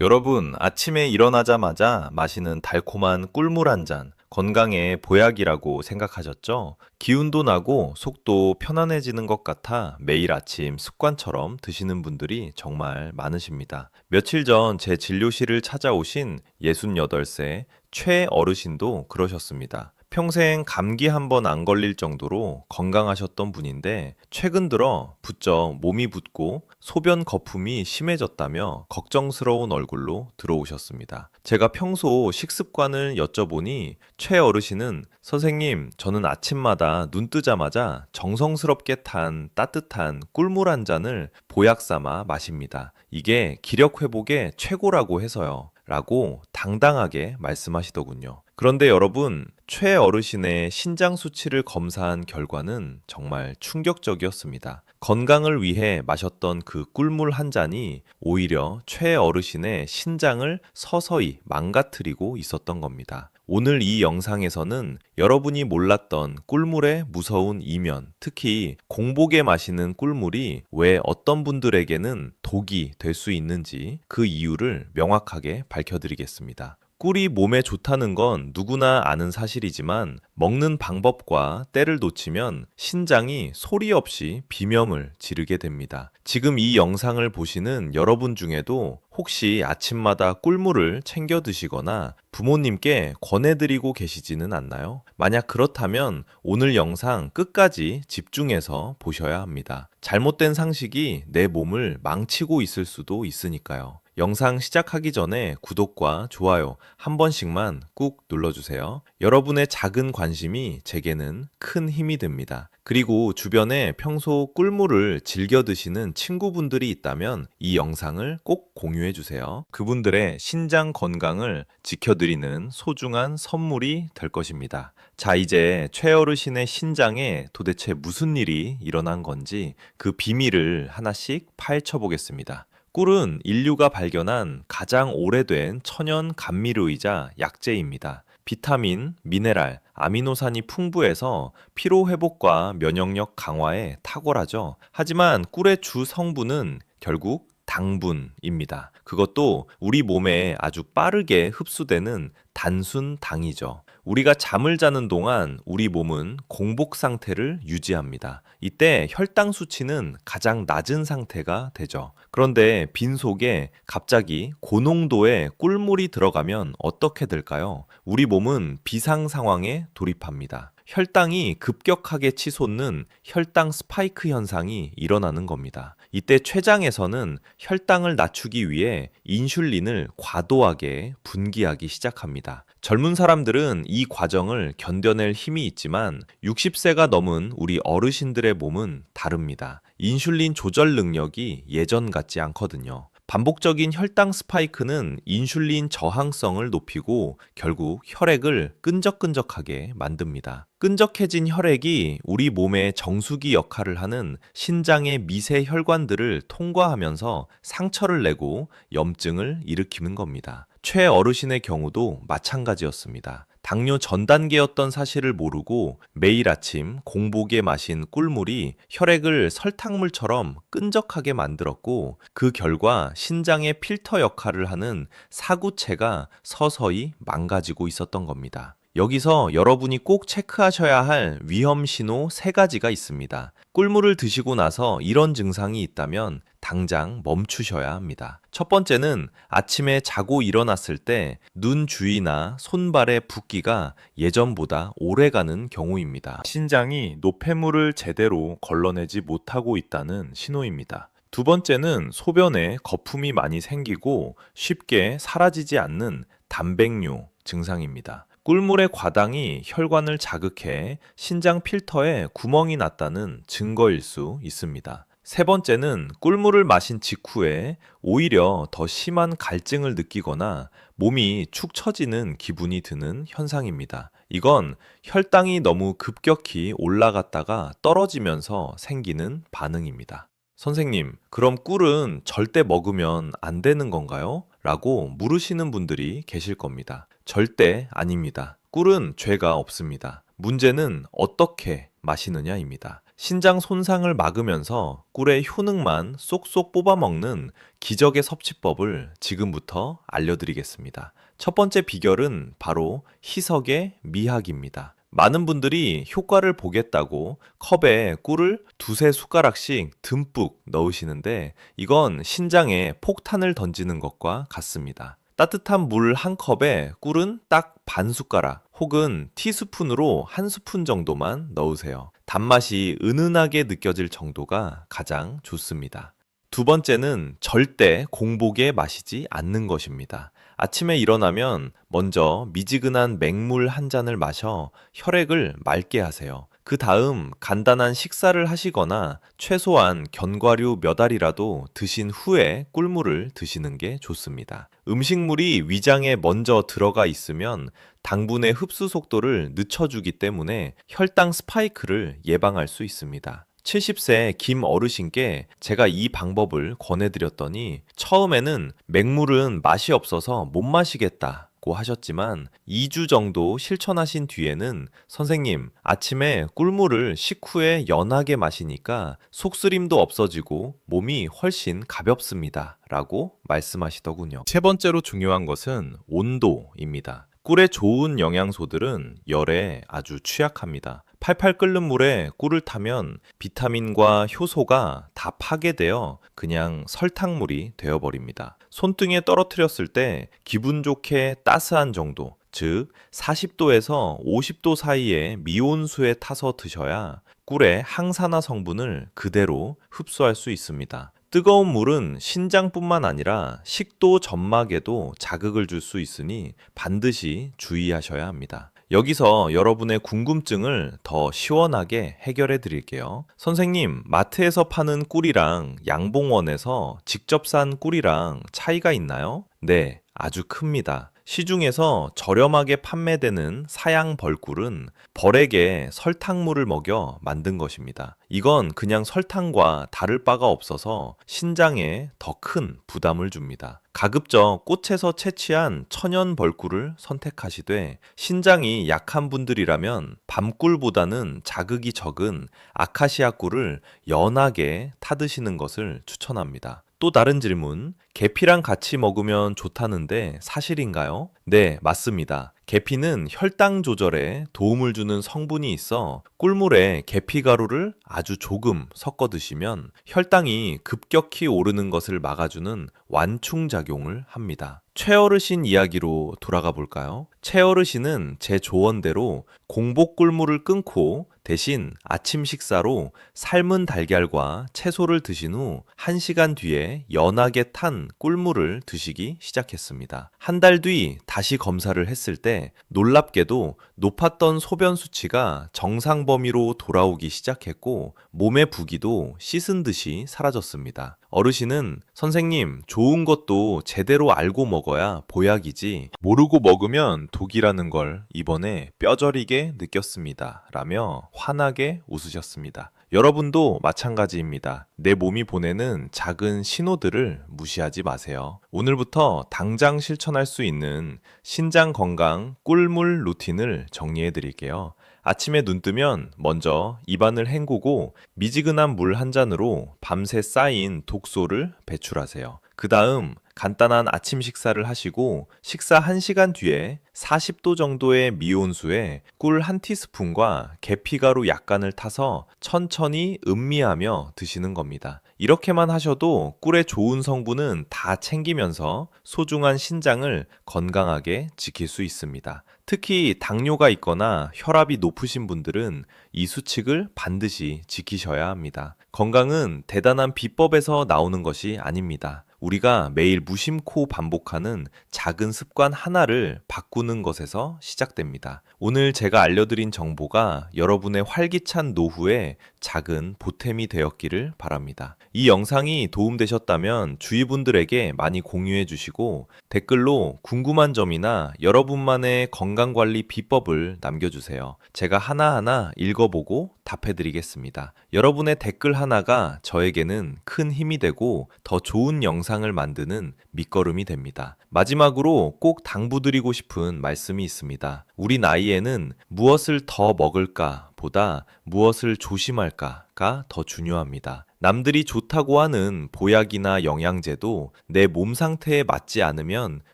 여러분, 아침에 일어나자마자 마시는 달콤한 꿀물 한 잔, 건강의 보약이라고 생각하셨죠? 기운도 나고 속도 편안해지는 것 같아 매일 아침 습관처럼 드시는 분들이 정말 많으십니다. 며칠 전 제 진료실을 찾아오신 68세 최 어르신도 그러셨습니다. 평생 감기 한 번 안 걸릴 정도로 건강하셨던 분인데 최근 들어 부쩍 몸이 붓고 소변 거품이 심해졌다며 걱정스러운 얼굴로 들어오셨습니다. 제가 평소 식습관을 여쭤보니 최 어르신은 선생님, 저는 아침마다 눈 뜨자마자 정성스럽게 탄 따뜻한 꿀물 한 잔을 보약 삼아 마십니다. 이게 기력 회복에 최고라고 해서요. 라고 당당하게 말씀하시더군요. 그런데 여러분, 최 어르신의 신장 수치를 검사한 결과는 정말 충격적이었습니다. 건강을 위해 마셨던 그 꿀물 한 잔이 오히려 최 어르신의 신장을 서서히 망가뜨리고 있었던 겁니다. 오늘 이 영상에서는 여러분이 몰랐던 꿀물의 무서운 이면, 특히 공복에 마시는 꿀물이 왜 어떤 분들에게는 독이 될 수 있는지 그 이유를 명확하게 밝혀드리겠습니다. 꿀이 몸에 좋다는 건 누구나 아는 사실이지만 먹는 방법과 때를 놓치면 신장이 소리 없이 비명을 지르게 됩니다. 지금 이 영상을 보시는 여러분 중에도 혹시 아침마다 꿀물을 챙겨 드시거나 부모님께 권해드리고 계시지는 않나요? 만약 그렇다면 오늘 영상 끝까지 집중해서 보셔야 합니다. 잘못된 상식이 내 몸을 망치고 있을 수도 있으니까요. 영상 시작하기 전에 구독과 좋아요 한 번씩만 꾹 눌러주세요. 여러분의 작은 관심이 제게는 큰 힘이 됩니다. 그리고 주변에 평소 꿀물을 즐겨 드시는 친구분들이 있다면 이 영상을 꼭 공유해 주세요. 그분들의 신장 건강을 지켜드리는 소중한 선물이 될 것입니다. 자, 이제 최 어르신의 신장에 도대체 무슨 일이 일어난 건지 그 비밀을 하나씩 파헤쳐 보겠습니다. 꿀은 인류가 발견한 가장 오래된 천연 감미료이자 약재입니다. 비타민, 미네랄, 아미노산이 풍부해서 피로 회복과 면역력 강화에 탁월하죠. 하지만 꿀의 주 성분은 결국 당분입니다. 그것도 우리 몸에 아주 빠르게 흡수되는 단순 당이죠. 우리가 잠을 자는 동안 우리 몸은 공복 상태를 유지합니다. 이때 혈당 수치는 가장 낮은 상태가 되죠. 그런데 빈속에 갑자기 고농도의 꿀물이 들어가면 어떻게 될까요? 우리 몸은 비상 상황에 돌입합니다. 혈당이 급격하게 치솟는 혈당 스파이크 현상이 일어나는 겁니다. 이때 췌장에서는 혈당을 낮추기 위해 인슐린을 과도하게 분기하기 시작합니다. 젊은 사람들은 이 과정을 견뎌낼 힘이 있지만 60세가 넘은 우리 어르신들의 몸은 다릅니다. 인슐린 조절 능력이 예전 같지 않거든요. 반복적인 혈당 스파이크는 인슐린 저항성을 높이고 결국 혈액을 끈적끈적하게 만듭니다. 끈적해진 혈액이 우리 몸의 정수기 역할을 하는 신장의 미세 혈관들을 통과하면서 상처를 내고 염증을 일으키는 겁니다. 최 어르신의 경우도 마찬가지였습니다. 당뇨 전 단계였던 사실을 모르고 매일 아침 공복에 마신 꿀물이 혈액을 설탕물처럼 끈적하게 만들었고 그 결과 신장의 필터 역할을 하는 사구체가 서서히 망가지고 있었던 겁니다. 여기서 여러분이 꼭 체크하셔야 할 위험 신호 세 가지가 있습니다. 꿀물을 드시고 나서 이런 증상이 있다면 당장 멈추셔야 합니다. 첫 번째는 아침에 자고 일어났을 때 눈 주위나 손발의 붓기가 예전보다 오래가는 경우입니다. 신장이 노폐물을 제대로 걸러내지 못하고 있다는 신호입니다. 두 번째는 소변에 거품이 많이 생기고 쉽게 사라지지 않는 단백뇨 증상입니다. 꿀물의 과당이 혈관을 자극해 신장 필터에 구멍이 났다는 증거일 수 있습니다. 세 번째는 꿀물을 마신 직후에 오히려 더 심한 갈증을 느끼거나 몸이 축 처지는 기분이 드는 현상입니다. 이건 혈당이 너무 급격히 올라갔다가 떨어지면서 생기는 반응입니다. 선생님, 그럼 꿀은 절대 먹으면 안 되는 건가요? 라고 물으시는 분들이 계실 겁니다. 절대 아닙니다. 꿀은 죄가 없습니다. 문제는 어떻게 마시느냐입니다. 신장 손상을 막으면서 꿀의 효능만 쏙쏙 뽑아먹는 기적의 섭취법을 지금부터 알려드리겠습니다. 첫 번째 비결은 바로 희석의 미학입니다. 많은 분들이 효과를 보겠다고 컵에 꿀을 두세 숟가락씩 듬뿍 넣으시는데 이건 신장에 폭탄을 던지는 것과 같습니다. 따뜻한 물 한 컵에 꿀은 딱 반 숟가락 혹은 티스푼으로 한 스푼 정도만 넣으세요. 단맛이 은은하게 느껴질 정도가 가장 좋습니다. 두 번째는 절대 공복에 마시지 않는 것입니다. 아침에 일어나면 먼저 미지근한 맹물 한 잔을 마셔 혈액을 맑게 하세요. 그 다음 간단한 식사를 하시거나 최소한 견과류 몇 알이라도 드신 후에 꿀물을 드시는 게 좋습니다. 음식물이 위장에 먼저 들어가 있으면 당분의 흡수 속도를 늦춰주기 때문에 혈당 스파이크를 예방할 수 있습니다. 70세 김 어르신께 제가 이 방법을 권해드렸더니 처음에는 맹물은 맛이 없어서 못 마시겠다고 하셨지만 2주 정도 실천하신 뒤에는 선생님, 아침에 꿀물을 식후에 연하게 마시니까 속쓰림도 없어지고 몸이 훨씬 가볍습니다. 라고 말씀하시더군요. 세 번째로 중요한 것은 온도입니다. 꿀의 좋은 영양소들은 열에 아주 취약합니다. 팔팔 끓는 물에 꿀을 타면 비타민과 효소가 다 파괴되어 그냥 설탕물이 되어버립니다. 손등에 떨어뜨렸을 때 기분 좋게 따스한 정도, 즉 40도에서 50도 사이의 미온수에 타서 드셔야 꿀의 항산화 성분을 그대로 흡수할 수 있습니다. 뜨거운 물은 신장뿐만 아니라 식도 점막에도 자극을 줄 수 있으니 반드시 주의하셔야 합니다. 여기서 여러분의 궁금증을 더 시원하게 해결해 드릴게요. 선생님, 마트에서 파는 꿀이랑 양봉원에서 직접 산 꿀이랑 차이가 있나요? 네, 아주 큽니다. 시중에서 저렴하게 판매되는 사양 벌꿀은 벌에게 설탕물을 먹여 만든 것입니다. 이건 그냥 설탕과 다를 바가 없어서 신장에 더 큰 부담을 줍니다. 가급적 꽃에서 채취한 천연 벌꿀을 선택하시되 신장이 약한 분들이라면 밤꿀보다는 자극이 적은 아카시아 꿀을 연하게 타드시는 것을 추천합니다. 또 다른 질문, 계피랑 같이 먹으면 좋다는데 사실인가요? 네, 맞습니다. 계피는 혈당 조절에 도움을 주는 성분이 있어 꿀물에 계피가루를 아주 조금 섞어 드시면 혈당이 급격히 오르는 것을 막아주는 완충작용을 합니다. 최어르신 이야기로 돌아가 볼까요? 최어르신은 제 조언대로 공복 꿀물을 끊고 대신 아침 식사로 삶은 달걀과 채소를 드신 후 1시간 뒤에 연하게 탄 꿀물을 드시기 시작했습니다. 한 달 뒤 다시 검사를 했을 때 놀랍게도 높았던 소변 수치가 정상 범위로 돌아오기 시작했고 몸의 부기도 씻은 듯이 사라졌습니다. 어르신은 선생님, 좋은 것도 제대로 알고 먹어야 보약이지 모르고 먹으면 독이라는 걸 이번에 뼈저리게 느꼈습니다. 라며 환하게 웃으셨습니다. 여러분도 마찬가지입니다. 내 몸이 보내는 작은 신호들을 무시하지 마세요. 오늘부터 당장 실천할 수 있는 신장 건강 꿀물 루틴을 정리해 드릴게요. 아침에 눈 뜨면 먼저 입안을 헹구고 미지근한 물 한 잔으로 밤새 쌓인 독소를 배출하세요. 그 다음 간단한 아침 식사를 하시고 식사 1시간 뒤에 40도 정도의 미온수에 꿀 한 티스푼과 계피가루 약간을 타서 천천히 음미하며 드시는 겁니다. 이렇게만 하셔도 꿀의 좋은 성분은 다 챙기면서 소중한 신장을 건강하게 지킬 수 있습니다. 특히 당뇨가 있거나 혈압이 높으신 분들은 이 수칙을 반드시 지키셔야 합니다. 건강은 대단한 비법에서 나오는 것이 아닙니다. 우리가 매일 무심코 반복하는 작은 습관 하나를 바꾸는 것에서 시작됩니다. 오늘 제가 알려드린 정보가 여러분의 활기찬 노후에 작은 보탬이 되었기를 바랍니다. 이 영상이 도움되셨다면 주위 분들에게 많이 공유해 주시고 댓글로 궁금한 점이나 여러분만의 건강관리 비법을 남겨주세요. 제가 하나하나 읽어보고 답해드리겠습니다. 여러분의 댓글 하나가 저에게는 큰 힘이 되고 더 좋은 영상을 만드는 밑거름이 됩니다. 마지막으로 꼭 당부드리고 싶은 말씀이 있습니다. 우리 나이에는 무엇을 더 먹을까 것보다 무엇을 조심할까가 더 중요합니다. 남들이 좋다고 하는 보약이나 영양제도 내 몸 상태에 맞지 않으면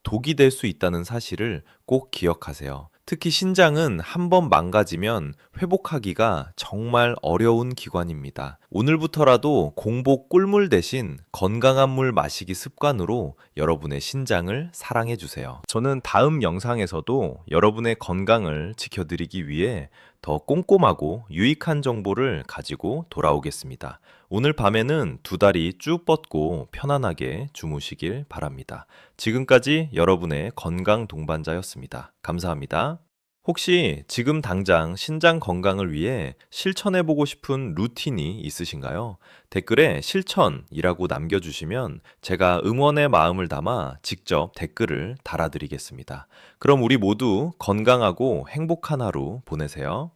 독이 될 수 있다는 사실을 꼭 기억하세요. 특히 신장은 한번 망가지면 회복하기가 정말 어려운 기관입니다. 오늘부터라도 공복 꿀물 대신 건강한 물 마시기 습관으로 여러분의 신장을 사랑해 주세요. 저는 다음 영상에서도 여러분의 건강을 지켜드리기 위해 더 꼼꼼하고 유익한 정보를 가지고 돌아오겠습니다. 오늘 밤에는 두 다리 쭉 뻗고 편안하게 주무시길 바랍니다. 지금까지 여러분의 건강 동반자였습니다. 감사합니다. 혹시 지금 당장 신장 건강을 위해 실천해보고 싶은 루틴이 있으신가요? 댓글에 실천이라고 남겨주시면 제가 응원의 마음을 담아 직접 댓글을 달아드리겠습니다. 그럼 우리 모두 건강하고 행복한 하루 보내세요.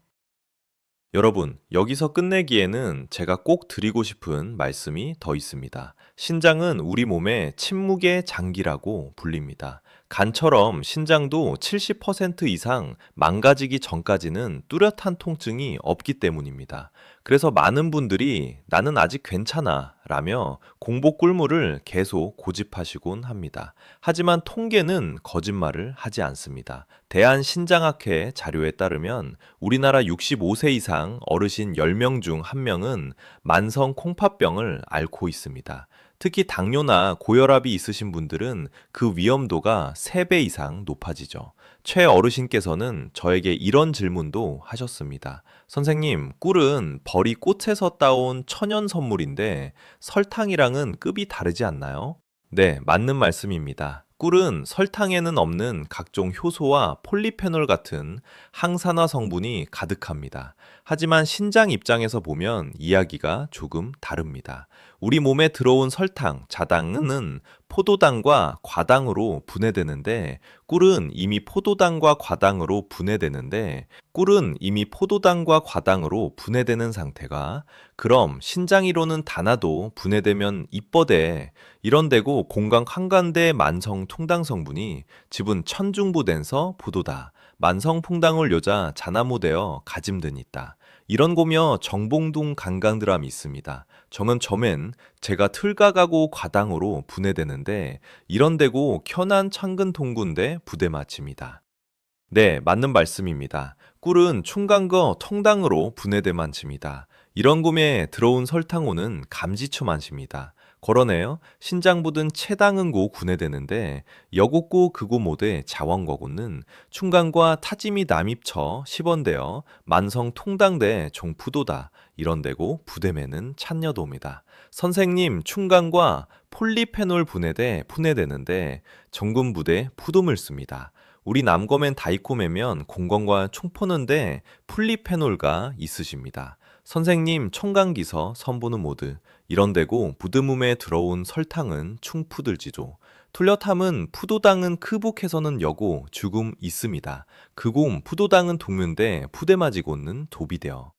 여러분, 여기서 끝내기에는 제가 꼭 드리고 싶은 말씀이 더 있습니다. 신장은 우리 몸의 침묵의 장기라고 불립니다. 간처럼 신장도 70% 이상 망가지기 전까지는 뚜렷한 통증이 없기 때문입니다. 그래서 많은 분들이 나는 아직 괜찮아 라며 공복 꿀물을 계속 고집하시곤 합니다. 하지만 통계는 거짓말을 하지 않습니다. 대한신장학회 자료에 따르면 우리나라 65세 이상 어르신 10명 중 1명은 만성 콩팥병을 앓고 있습니다. 특히 당뇨나 고혈압이 있으신 분들은 그 위험도가 3배 이상 높아지죠. 최 어르신께서는 저에게 이런 질문도 하셨습니다. 선생님, 꿀은 벌이 꽃에서 따온 천연 선물인데 설탕이랑은 급이 다르지 않나요? 네, 맞는 말씀입니다. 꿀은 설탕에는 없는 각종 효소와 폴리페놀 같은 항산화 성분이 가득합니다. 하지만 신장 입장에서 보면 이야기가 조금 다릅니다. 우리 몸에 들어온 설탕, 자당은 포도당과 과당으로 분해되는데 꿀은 이미 포도당과 과당으로 분해되는 상태가 그럼 신장이로는 단아도 분해되면 이뻐대 이런데고 공강 한간대 만성 통당 성분이 지분 천중부된서 부도다. 만성 풍당을 요자 자나무되어 가짐든 있다. 이런 고며 정봉둥 간강드람이 있습니다. 정은 점엔 제가 틀가가고 과당으로 분해되는데 이런데고 켜난 창근 동군대 부대 마칩니다. 네, 맞는 말씀입니다. 꿀은 충간거 통당으로 분해되만 칩니다. 이런 곰에 들어온 설탕오는 감지초 만십니다. 걸어내요. 신장부든 체당은고 분해되는데 여곡고 그고 모대 자원거고는 충간과 타짐이 남입쳐 10원되어 만성 통당대 종푸도다. 이런데고 부대매는 찬여도입니다. 선생님 충간과 폴리페놀 분해되는데 정군부대 푸돔을 씁니다. 우리 남검엔 다이코매면 공건과 총포는데 폴리페놀가 있으십니다. 선생님 청강기서 선보는 모드 이런데고 부드몸에 들어온 설탕은 충푸들지도 툴엿함은 푸도당은 크북해서는 여고 죽음 있습니다. 그곰 푸도당은 동면대 푸대마지고는 도비되어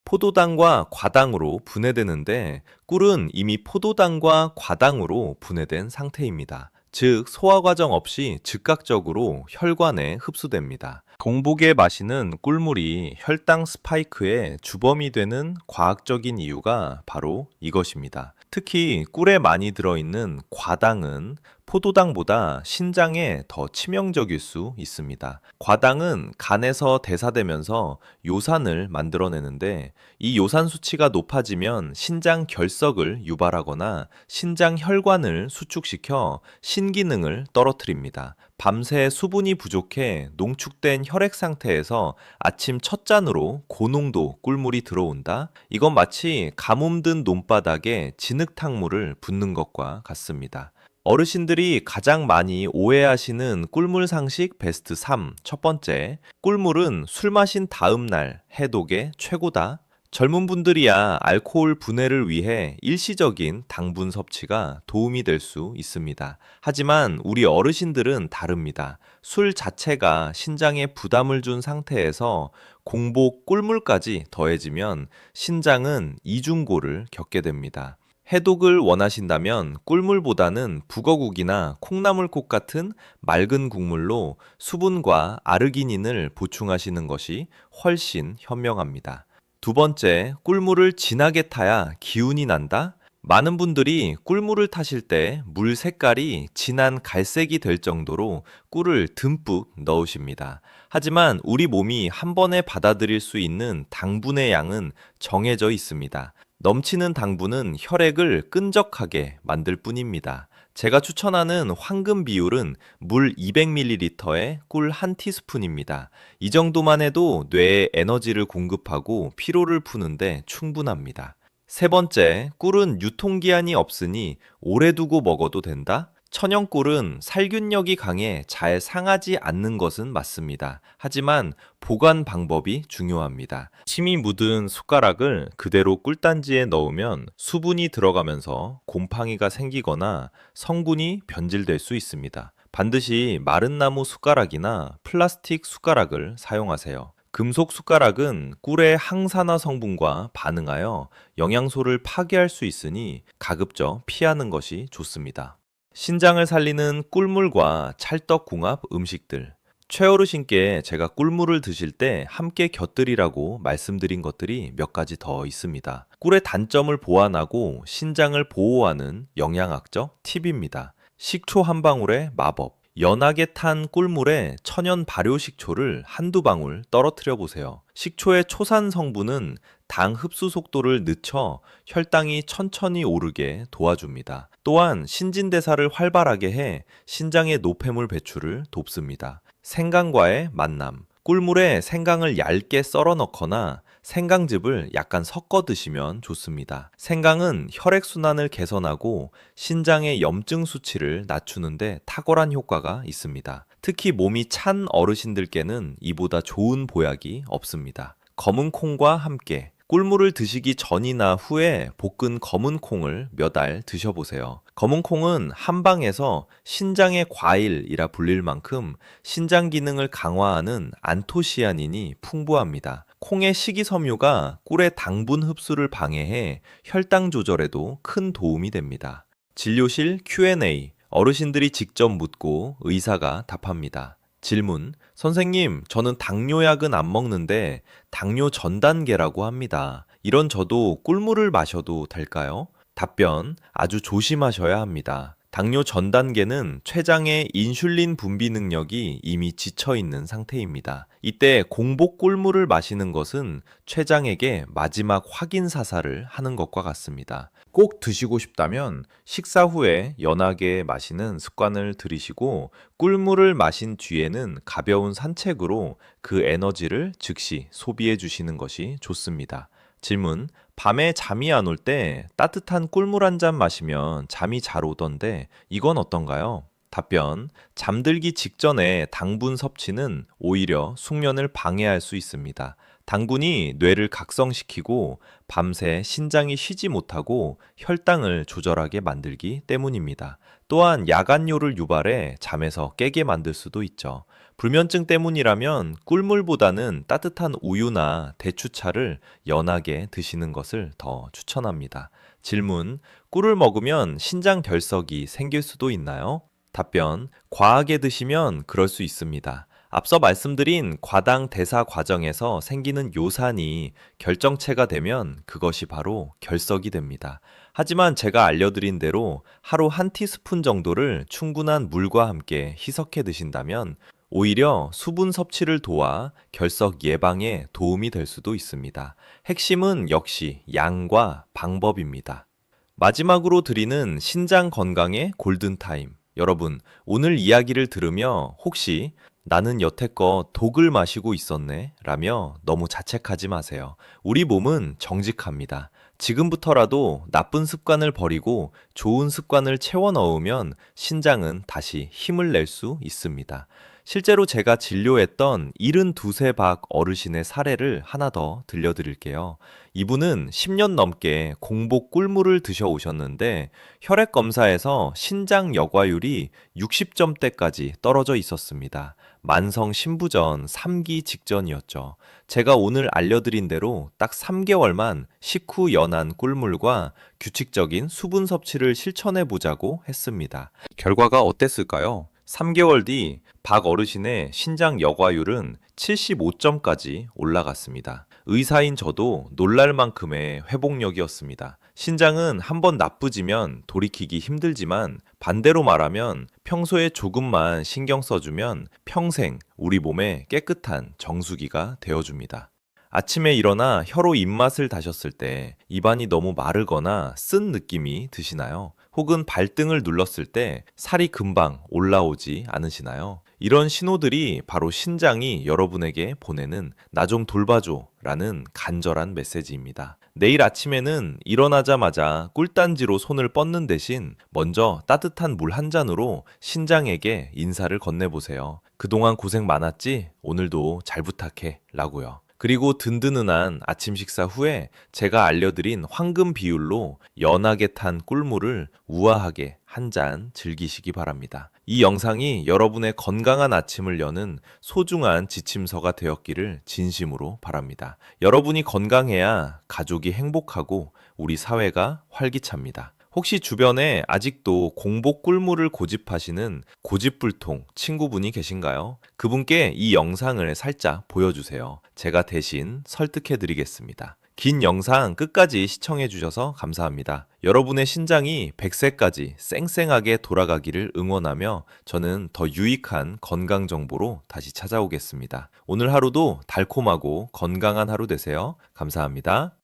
포도당과 과당으로 분해되는데 꿀은 이미 포도당과 과당으로 분해된 상태입니다. 즉 소화 과정 없이 즉각적으로 혈관에 흡수됩니다. 공복에 마시는 꿀물이 혈당 스파이크의 주범이 되는 과학적인 이유가 바로 이것입니다. 특히 꿀에 많이 들어있는 과당은 포도당보다 신장에 더 치명적일 수 있습니다. 과당은 간에서 대사되면서 요산을 만들어내는데 이 요산 수치가 높아지면 신장 결석을 유발하거나 신장 혈관을 수축시켜 신기능을 떨어뜨립니다. 밤새 수분이 부족해 농축된 혈액 상태에서 아침 첫 잔으로 고농도 꿀물이 들어온다? 이건 마치 가뭄 든 논바닥에 진흙탕물을 붓는 것과 같습니다. 어르신들이 가장 많이 오해하시는 꿀물 상식 베스트 3. 첫 번째, 꿀물은 술 마신 다음 날 해독에 최고다. 젊은 분들이야 알코올 분해를 위해 일시적인 당분 섭취가 도움이 될 수 있습니다. 하지만 우리 어르신들은 다릅니다. 술 자체가 신장에 부담을 준 상태에서 공복 꿀물까지 더해지면 신장은 이중고를 겪게 됩니다. 해독을 원하신다면 꿀물보다는 북어국이나 콩나물국 같은 맑은 국물로 수분과 아르기닌을 보충하시는 것이 훨씬 현명합니다. 두 번째, 꿀물을 진하게 타야 기운이 난다? 많은 분들이 꿀물을 타실 때 물 색깔이 진한 갈색이 될 정도로 꿀을 듬뿍 넣으십니다. 하지만 우리 몸이 한 번에 받아들일 수 있는 당분의 양은 정해져 있습니다. 넘치는 당분은 혈액을 끈적하게 만들 뿐입니다. 제가 추천하는 황금 비율은 물 200ml에 꿀 1티스푼입니다. 이 정도만 해도 뇌에 에너지를 공급하고 피로를 푸는데 충분합니다. 세 번째, 꿀은 유통기한이 없으니 오래 두고 먹어도 된다? 천연꿀은 살균력이 강해 잘 상하지 않는 것은 맞습니다. 하지만 보관 방법이 중요합니다. 침이 묻은 숟가락을 그대로 꿀단지에 넣으면 수분이 들어가면서 곰팡이가 생기거나 성분이 변질될 수 있습니다. 반드시 마른 나무 숟가락이나 플라스틱 숟가락을 사용하세요. 금속 숟가락은 꿀의 항산화 성분과 반응하여 영양소를 파괴할 수 있으니 가급적 피하는 것이 좋습니다. 신장을 살리는 꿀물과 찰떡궁합 음식들. 최어르신께 제가 꿀물을 드실 때 함께 곁들이라고 말씀드린 것들이 몇 가지 더 있습니다. 꿀의 단점을 보완하고 신장을 보호하는 영양학적 팁입니다. 식초 한 방울의 마법. 연하게 탄 꿀물에 천연 발효식초를 한두 방울 떨어뜨려 보세요. 식초의 초산 성분은 당 흡수 속도를 늦춰 혈당이 천천히 오르게 도와줍니다. 또한 신진대사를 활발하게 해 신장의 노폐물 배출을 돕습니다. 생강과의 만남. 꿀물에 생강을 얇게 썰어 넣거나 생강즙을 약간 섞어 드시면 좋습니다. 생강은 혈액순환을 개선하고 신장의 염증 수치를 낮추는데 탁월한 효과가 있습니다. 특히 몸이 찬 어르신들께는 이보다 좋은 보약이 없습니다. 검은 콩과 함께 꿀물을 드시기 전이나 후에 볶은 검은 콩을 몇 알 드셔보세요. 검은 콩은 한방에서 신장의 과일이라 불릴 만큼 신장 기능을 강화하는 안토시아닌이 풍부합니다. 콩의 식이섬유가 꿀의 당분 흡수를 방해해 혈당 조절에도 큰 도움이 됩니다. 진료실 Q&A. 어르신들이 직접 묻고 의사가 답합니다. 질문. 선생님, 저는 당뇨약은 안 먹는데 당뇨 전 단계라고 합니다. 이런 저도 꿀물을 마셔도 될까요? 답변. 아주 조심하셔야 합니다. 당뇨 전 단계는 췌장의 인슐린 분비 능력이 이미 지쳐 있는 상태입니다. 이때 공복 꿀물을 마시는 것은 췌장에게 마지막 확인 사살을 하는 것과 같습니다. 꼭 드시고 싶다면 식사 후에 연하게 마시는 습관을 들이시고 꿀물을 마신 뒤에는 가벼운 산책으로 그 에너지를 즉시 소비해 주시는 것이 좋습니다. 질문. 밤에 잠이 안 올 때 따뜻한 꿀물 한 잔 마시면 잠이 잘 오던데 이건 어떤가요? 답변. 잠들기 직전에 당분 섭취는 오히려 숙면을 방해할 수 있습니다. 당분이 뇌를 각성시키고 밤새 신장이 쉬지 못하고 혈당을 조절하게 만들기 때문입니다. 또한 야간뇨를 유발해 잠에서 깨게 만들 수도 있죠. 불면증 때문이라면 꿀물보다는 따뜻한 우유나 대추차를 연하게 드시는 것을 더 추천합니다. 질문. 꿀을 먹으면 신장 결석이 생길 수도 있나요? 답변. 과하게 드시면 그럴 수 있습니다. 앞서 말씀드린 과당 대사 과정에서 생기는 요산이 결정체가 되면 그것이 바로 결석이 됩니다. 하지만 제가 알려드린 대로 하루 한 티스푼 정도를 충분한 물과 함께 희석해 드신다면 오히려 수분 섭취를 도와 결석 예방에 도움이 될 수도 있습니다. 핵심은 역시 양과 방법입니다. 마지막으로 드리는 신장 건강의 골든타임. 여러분, 오늘 이야기를 들으며 혹시 나는 여태껏 독을 마시고 있었네 라며 너무 자책하지 마세요. 우리 몸은 정직합니다. 지금부터라도 나쁜 습관을 버리고 좋은 습관을 채워 넣으면 신장은 다시 힘을 낼 수 있습니다. 실제로 제가 진료했던 72세 박 어르신의 사례를 하나 더 들려드릴게요. 이분은 10년 넘게 공복 꿀물을 드셔 오셨는데 혈액 검사에서 신장 여과율이 60점대까지 떨어져 있었습니다. 만성 신부전 3기 직전이었죠. 제가 오늘 알려드린 대로 딱 3개월만 식후 연한 꿀물과 규칙적인 수분 섭취를 실천해 보자고 했습니다. 결과가 어땠을까요? 3개월 뒤 박 어르신의 신장 여과율은 75점까지 올라갔습니다. 의사인 저도 놀랄 만큼의 회복력이었습니다. 신장은 한번 나쁘지면 돌이키기 힘들지만 반대로 말하면 평소에 조금만 신경 써주면 평생 우리 몸에 깨끗한 정수기가 되어줍니다. 아침에 일어나 혀로 입맛을 다셨을 때 입안이 너무 마르거나 쓴 느낌이 드시나요? 혹은 발등을 눌렀을 때 살이 금방 올라오지 않으시나요? 이런 신호들이 바로 신장이 여러분에게 보내는 나 좀 돌봐줘 라는 간절한 메시지입니다. 내일 아침에는 일어나자마자 꿀단지로 손을 뻗는 대신 먼저 따뜻한 물 한 잔으로 신장에게 인사를 건네보세요. 그동안 고생 많았지? 오늘도 잘 부탁해 라고요. 그리고 든든한 아침 식사 후에 제가 알려드린 황금 비율로 연하게 탄 꿀물을 우아하게 한 잔 즐기시기 바랍니다. 이 영상이 여러분의 건강한 아침을 여는 소중한 지침서가 되었기를 진심으로 바랍니다. 여러분이 건강해야 가족이 행복하고 우리 사회가 활기찹니다. 혹시 주변에 아직도 공복 꿀물을 고집하시는 고집불통 친구분이 계신가요? 그분께 이 영상을 살짝 보여주세요. 제가 대신 설득해 드리겠습니다. 긴 영상 끝까지 시청해 주셔서 감사합니다. 여러분의 신장이 100세까지 쌩쌩하게 돌아가기를 응원하며 저는 더 유익한 건강 정보로 다시 찾아오겠습니다. 오늘 하루도 달콤하고 건강한 하루 되세요. 감사합니다.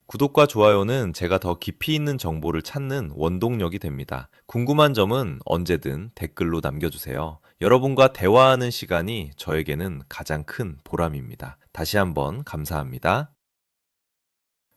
구독과 좋아요는 제가 더 깊이 있는 정보를 찾는 원동력이 됩니다. 궁금한 점은 언제든 댓글로 남겨주세요. 여러분과 대화하는 시간이 저에게는 가장 큰 보람입니다. 다시 한번 감사합니다.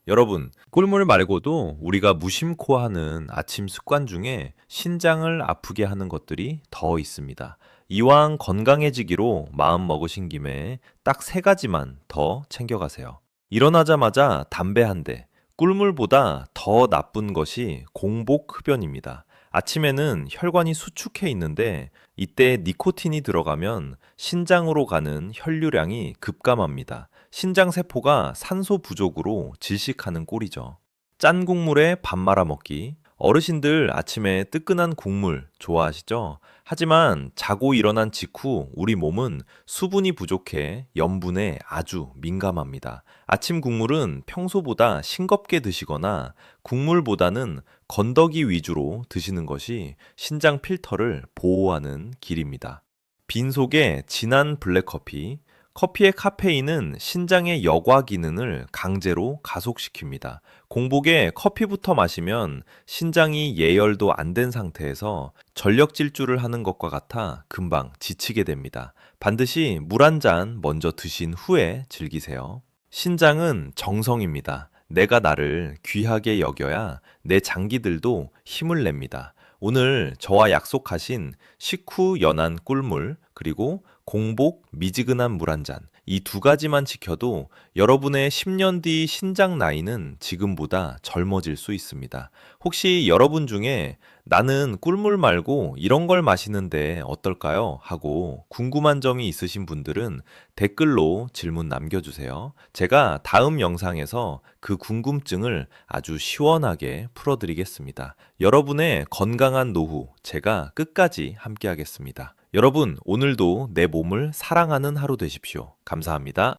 여러분, 꿀물 말고도 우리가 무심코 하는 아침 습관 중에 신장을 아프게 하는 것들이 더 있습니다. 이왕 건강해지기로 마음 먹으신 김에 딱 3가지만 더 챙겨가세요. 일어나자마자 담배 한 대, 꿀물보다 더 나쁜 것이 공복 흡연입니다. 아침에는 혈관이 수축해 있는데 이때 니코틴이 들어가면 신장으로 가는 혈류량이 급감합니다. 신장 세포가 산소 부족으로 질식하는 꼴이죠. 짠 국물에 밥 말아 먹기. 어르신들 아침에 뜨끈한 국물 좋아하시죠? 하지만 자고 일어난 직후 우리 몸은 수분이 부족해 염분에 아주 민감합니다. 아침 국물은 평소보다 싱겁게 드시거나 국물보다는 건더기 위주로 드시는 것이 신장 필터를 보호하는 길입니다. 빈속에 진한 블랙커피, 커피의 카페인은 신장의 여과 기능을 강제로 가속시킵니다. 공복에 커피부터 마시면 신장이 예열도 안 된 상태에서 전력 질주를 하는 것과 같아 금방 지치게 됩니다. 반드시 물 한 잔 먼저 드신 후에 즐기세요. 신장은 정성입니다. 내가 나를 귀하게 여겨야 내 장기들도 힘을 냅니다. 오늘 저와 약속하신 식후 연한 꿀물, 그리고 공복 미지근한 물 한 잔. 이 2가지만 지켜도 여러분의 10년 뒤 신장 나이는 지금보다 젊어질 수 있습니다. 혹시 여러분 중에 나는 꿀물 말고 이런 걸 마시는데 어떨까요? 하고 궁금한 점이 있으신 분들은 댓글로 질문 남겨주세요. 제가 다음 영상에서 그 궁금증을 아주 시원하게 풀어드리겠습니다. 여러분의 건강한 노후 제가 끝까지 함께하겠습니다. 여러분, 오늘도 내 몸을 사랑하는 하루 되십시오. 감사합니다.